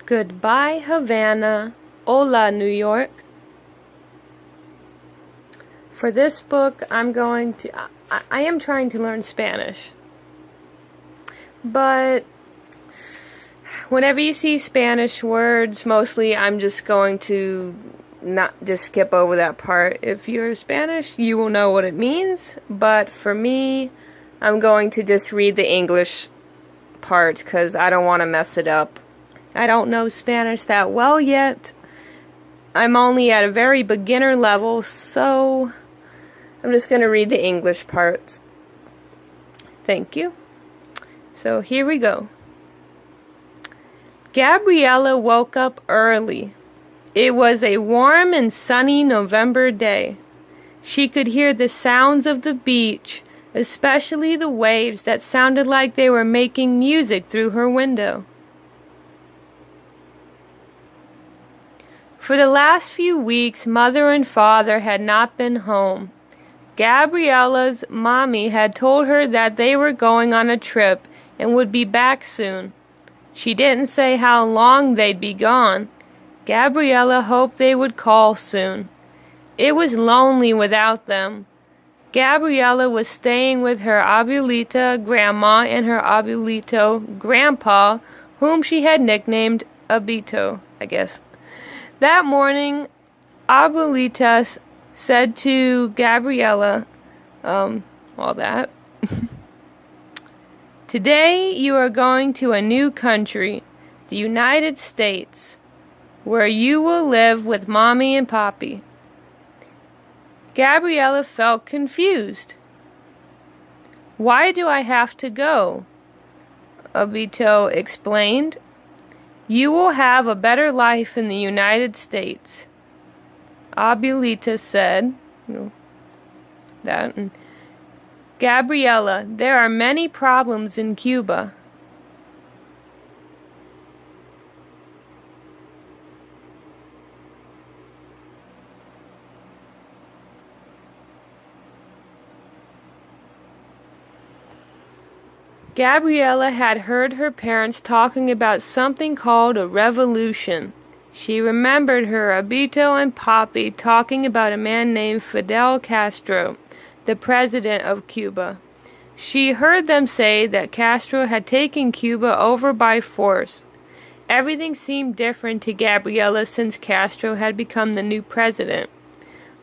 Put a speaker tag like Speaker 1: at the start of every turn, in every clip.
Speaker 1: Goodbye, Havana. Hola, New York. For this book, I am trying to learn Spanish. But whenever you see Spanish words, mostly I'm just going to not just skip over that part. If you're Spanish, you will know what it means. But for me, I'm going to just read the English part because I don't want to mess it up. I don't know Spanish that well yet. I'm only at a very beginner level, so I'm just going to read the English parts. Thank you. So here we go. Gabriella woke up early. It was a warm and sunny November day. She could hear the sounds of the beach, especially the waves that sounded like they were making music through her window. For the last few weeks, Mother and Father had not been home. Gabriella's mommy had told her that they were going on a trip and would be back soon. She didn't say how long they'd be gone. Gabriella hoped they would call soon. It was lonely without them. Gabriella was staying with her abuelita grandma and her abuelito grandpa, whom she had nicknamed Abito, I guess. That morning, Abuelita said to Gabriella, all that, "Today you are going to a new country, the United States, where you will live with Mommy and Papi." Gabriella felt confused. "Why do I have to go?" Abito explained. "You will have a better life in the United States." Abuelita said that. And Gabriella, there are many problems in Cuba. Gabriella had heard her parents talking about something called a revolution. She remembered her Abito and Papi talking about a man named Fidel Castro, the president of Cuba. She heard them say that Castro had taken Cuba over by force. Everything seemed different to Gabriella since Castro had become the new president.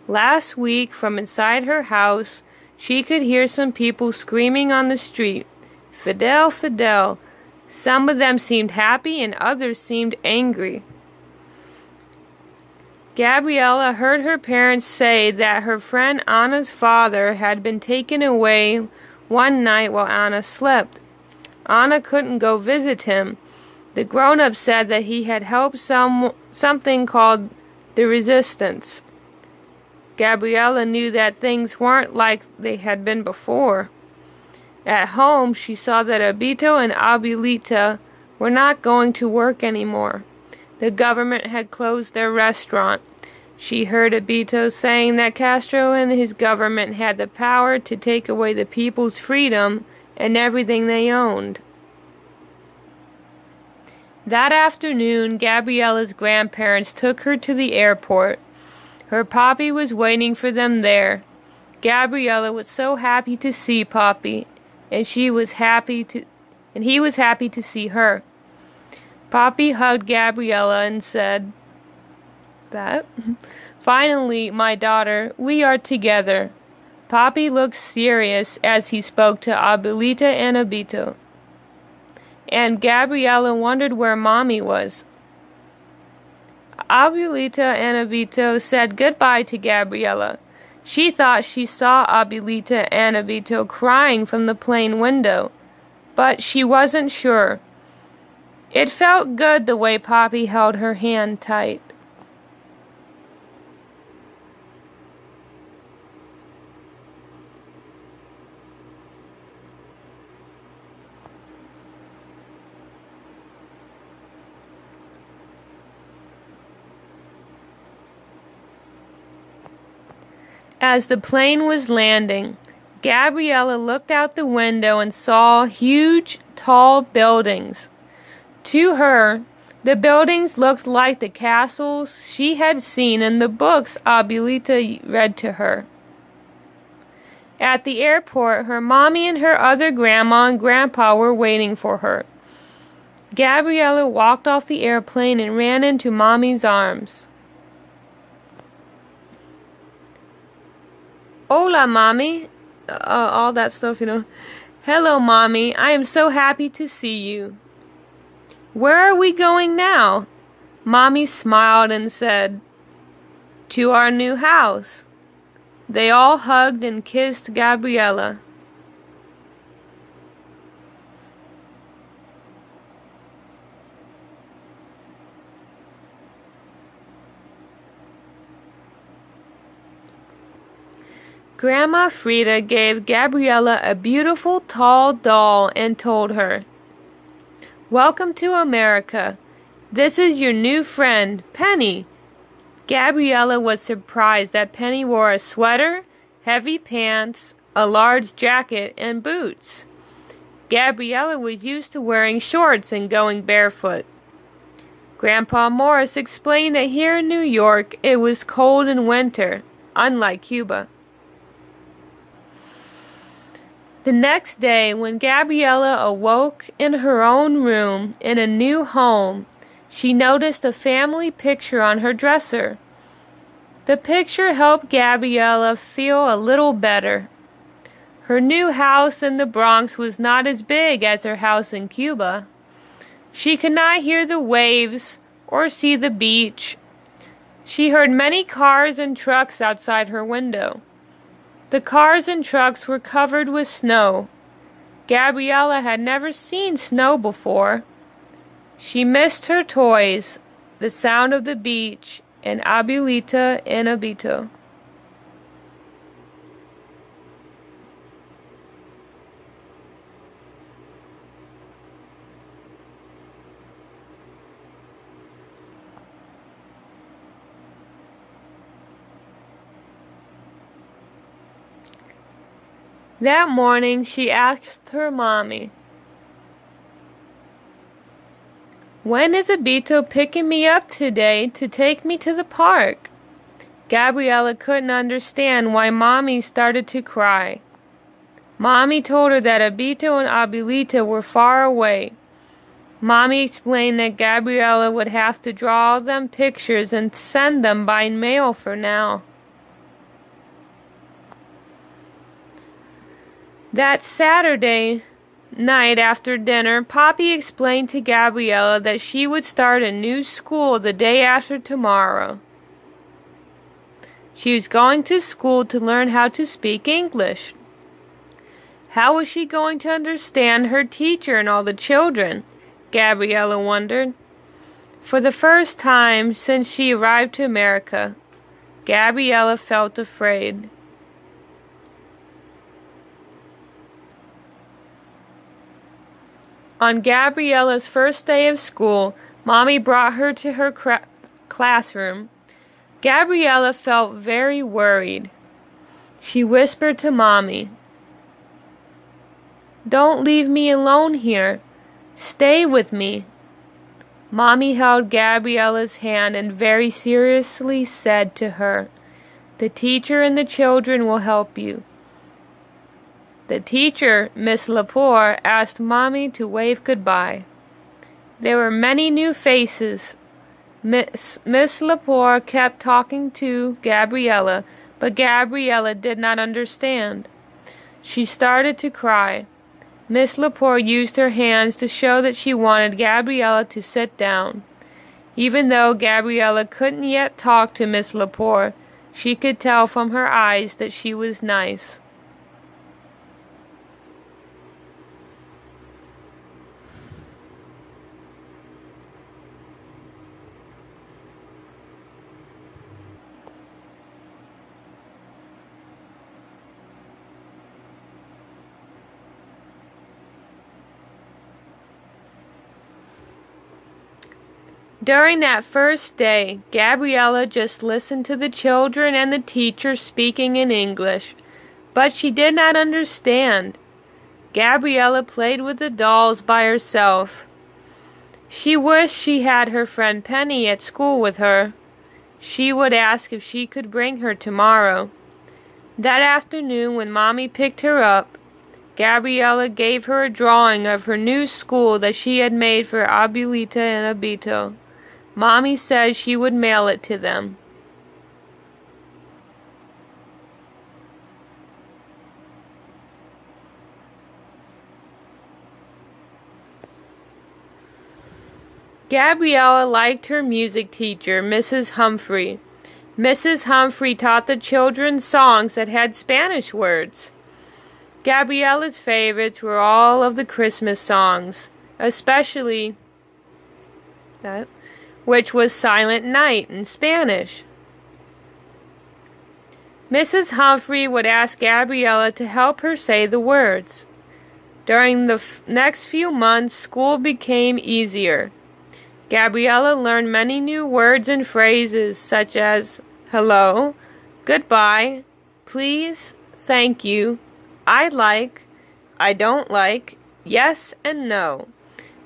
Speaker 1: Last week, from inside her house, she could hear some people screaming on the street, "Fidel, Fidel." Some of them seemed happy and others seemed angry. Gabriella heard her parents say that her friend Anna's father had been taken away one night while Anna slept. Anna couldn't go visit him. The grown-up said that he had helped something called the Resistance. Gabriella knew that things weren't like they had been before. At home, she saw that Abito and Abuelita were not going to work anymore. The government had closed their restaurant. She heard Abito saying that Castro and his government had the power to take away the people's freedom and everything they owned. That afternoon, Gabriella's grandparents took her to the airport. Her Papi was waiting for them there. Gabriella was so happy to see Papi, and he was happy to see her. Papi hugged Gabriella and said that, "Finally, my daughter, we are together." Papi looked serious as he spoke to Abuelita and Abito. And Gabriella wondered where Mommy was. Abuelita and Abito said goodbye to Gabriella. She thought she saw Abuelita and Abito crying from the plane window, but she wasn't sure. It felt good the way Papi held her hand tight. As the plane was landing, Gabriella looked out the window and saw huge, tall buildings. To her, The buildings looked like the castles she had seen in the books Abuelita read to her. At the airport, her mommy and her other grandma and grandpa were waiting for her. Gabriella walked off the airplane and ran into Mommy's arms. Hola, Mommy. All that stuff, Hello, Mommy. I am so happy to see you. Where are we going now? Mommy smiled and said, To our new house. They all hugged and kissed Gabriella. Grandma Frida gave Gabriella a beautiful tall doll and told her, Welcome to America. This is your new friend, Penny. Gabriella was surprised that Penny wore a sweater, heavy pants, a large jacket, and boots. Gabriella was used to wearing shorts and going barefoot. Grandpa Morris explained that here in New York it was cold in winter, unlike Cuba. The next day, when Gabriella awoke in her own room in a new home, she noticed a family picture on her dresser. The picture helped Gabriella feel a little better. Her new house in the Bronx was not as big as her house in Cuba. She could not hear the waves or see the beach. She heard many cars and trucks outside her window. The cars and trucks were covered with snow. Gabriella had never seen snow before. She missed her toys, the sound of the beach, and Abuelita and Abito. That morning, she asked her mommy, When is Abito picking me up today to take me to the park? Gabriella couldn't understand why Mommy started to cry. Mommy told her that Abito and Abuelita were far away. Mommy explained that Gabriella would have to draw them pictures and send them by mail for now. That Saturday night after dinner, Poppy explained to Gabriella that she would start a new school the day after tomorrow. She was going to school to learn how to speak English. How was she going to understand her teacher and all the children? Gabriella wondered. For the first time since she arrived to America, Gabriella felt afraid. On Gabriella's first day of school, Mommy brought her to her classroom. Gabriella felt very worried. She whispered to Mommy, "Don't leave me alone here. Stay with me." Mommy held Gabriella's hand and very seriously said to her, "The teacher and the children will help you." The teacher, Miss Lepore, asked Mommy to wave goodbye. There were many new faces. Miss Lepore kept talking to Gabriella, but Gabriella did not understand. She started to cry. Miss Lepore used her hands to show that she wanted Gabriella to sit down. Even though Gabriella couldn't yet talk to Miss Lepore, she could tell from her eyes that she was nice. During that first day, Gabriella just listened to the children and the teacher speaking in English, but she did not understand. Gabriella played with the dolls by herself. She wished she had her friend Penny at school with her. She would ask if she could bring her tomorrow. That afternoon, when Mommy picked her up, Gabriella gave her a drawing of her new school that she had made for Abuelita and Abito. Mommy said she would mail it to them. Gabriella liked her music teacher, Mrs. Humphrey. Mrs. Humphrey taught the children songs that had Spanish words. Gabriella's favorites were all of the Christmas songs, especially that, which was Silent Night in Spanish. Mrs. Humphrey would ask Gabriella to help her say the words. During the next few months, school became easier. Gabriella learned many new words and phrases such as hello, goodbye, please, thank you, I like, I don't like, yes and no.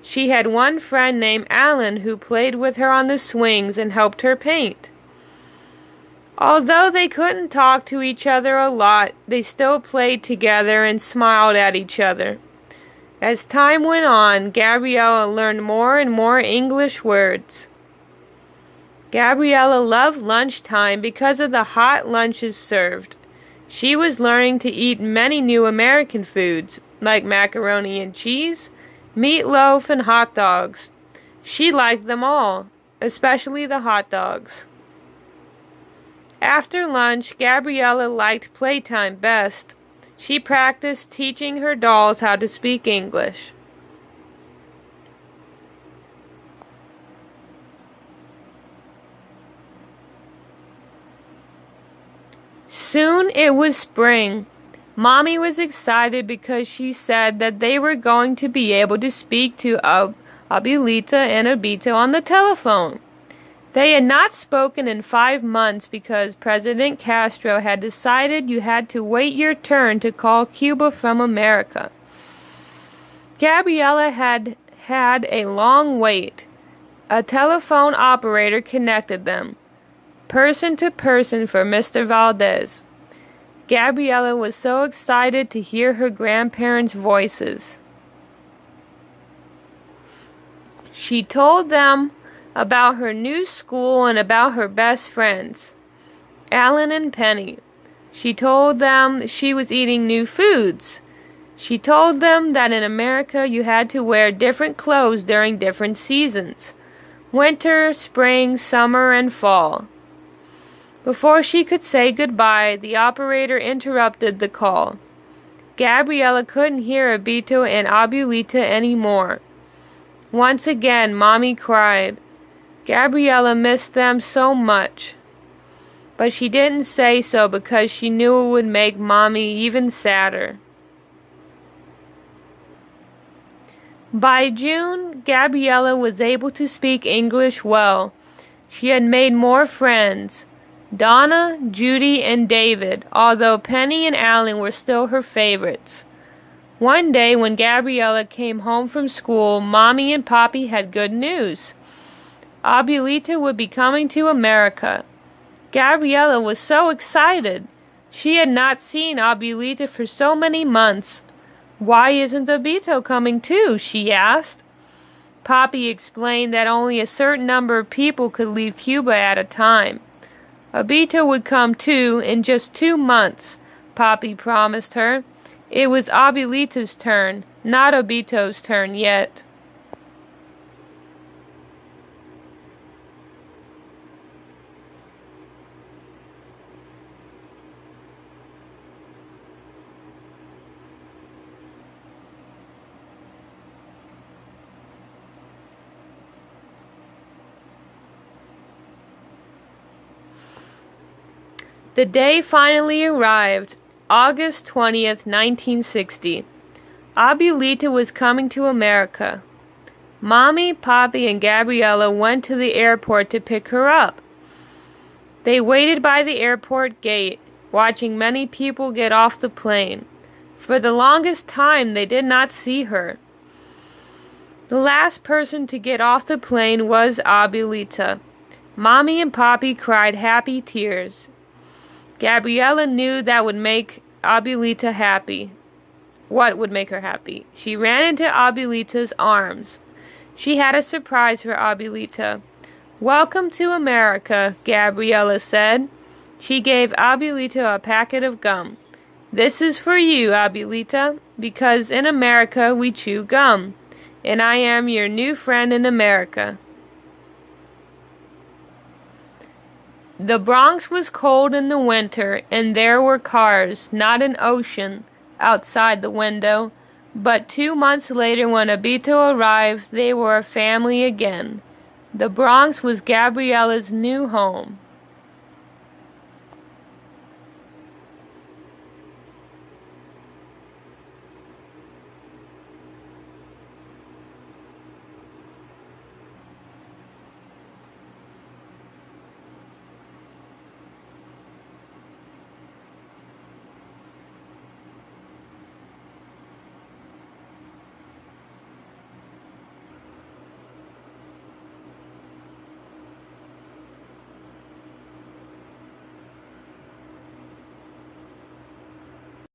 Speaker 1: She had one friend named Alan who played with her on the swings and helped her paint. Although they couldn't talk to each other a lot, they still played together and smiled at each other. As time went on, Gabriella learned more and more English words. Gabriella loved lunchtime because of the hot lunches served. She was learning to eat many new American foods, like macaroni and cheese, meatloaf, and hot dogs. She liked them all, especially the hot dogs. After lunch, Gabriella liked playtime best. She practiced teaching her dolls how to speak English. Soon it was spring. Mommy was excited because she said that they were going to be able to speak to Abuelita and Abito on the telephone. They had not spoken in 5 months because President Castro had decided you had to wait your turn to call Cuba from America. Gabriella had a long wait. A telephone operator connected them, person to person for Mr. Valdez. Gabriella was so excited to hear her grandparents' voices. She told them about her new school and about her best friends, Alan and Penny. She told them she was eating new foods. She told them that in America you had to wear different clothes during different seasons: winter, spring, summer, and fall. Before she could say goodbye, the operator interrupted the call. Gabriella couldn't hear Abito and Abuelita anymore. Once again, Mommy cried. Gabriella missed them so much. But she didn't say so because she knew it would make Mommy even sadder. By June, Gabriella was able to speak English well. She had made more friends, Donna, Judy, and David, although Penny and Alan were still her favorites. One day when Gabriella came home from school, Mommy and Poppy had good news. Abuelita would be coming to America. Gabriella was so excited. She had not seen Abuelita for so many months. "Why isn't Abito coming too?" she asked. Poppy explained that only a certain number of people could leave Cuba at a time. Abito would come too in just 2 months, Poppy promised her. It was Abuelita's turn, not Abito's turn yet. The day finally arrived, August 20th, 1960. Abuelita was coming to America. Mommy, Poppy, and Gabriella went to the airport to pick her up. They waited by the airport gate, watching many people get off the plane. For the longest time, they did not see her. The last person to get off the plane was Abuelita. Mommy and Poppy cried happy tears. Gabriella knew that would make Abuelita happy. What would make her happy? She ran into Abuelita's arms. She had a surprise for Abuelita. "Welcome to America," Gabriella said. She gave Abuelita a packet of gum. "This is for you, Abuelita, because in America we chew gum, and I am your new friend in America." The Bronx was cold in the winter, and there were cars, not an ocean, outside the window. But 2 months later, when Abito arrived, they were a family again. The Bronx was Gabriella's new home.